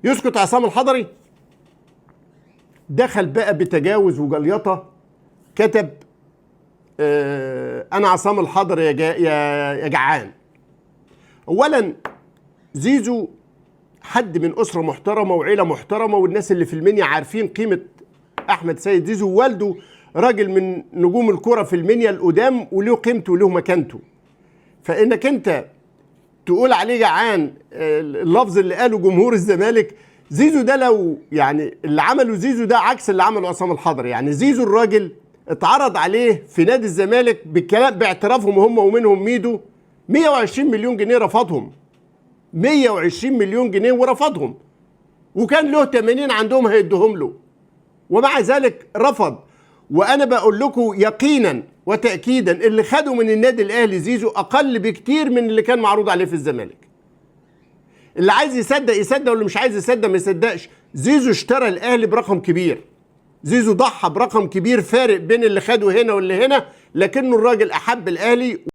يسكت عصام الحضري؟ دخل بقى بتجاوز وجليطه، كتب انا عصام الحضري يا جعان. اولا زيزو حد من اسره محترمه وعيله محترمه، والناس اللي في المنيا عارفين قيمه احمد سيد زيزو، والده راجل من نجوم الكره في المنيا القدام وله قيمته وله مكانته. فانك انت تقول عليه جعان، اللفظ اللي قاله جمهور الزمالك، زيزو ده لو يعني اللي عمله زيزو ده عكس اللي عمله عصام الحضري. يعني زيزو الراجل اتعرض عليه في نادي الزمالك بالكلام باعترافهم هم ومنهم ميدو 120 مليون جنيه رفضهم، 120 مليون جنيه ورفضهم، وكان له 80 عندهم هيدوهم له، ومع ذلك رفض. وانا بقول لكم يقينا وتاكيدا اللي خدوا من النادي الاهلي زيزو اقل بكتير من اللي كان معروض عليه في الزمالك. اللي عايز يصدق يصدق، واللي مش عايز يصدق ما يصدقش. زيزو اشترى الاهلي برقم كبير، زيزو ضحى برقم كبير، فارق بين اللي خده هنا واللي هنا، لكنه الراجل احب الاهلي.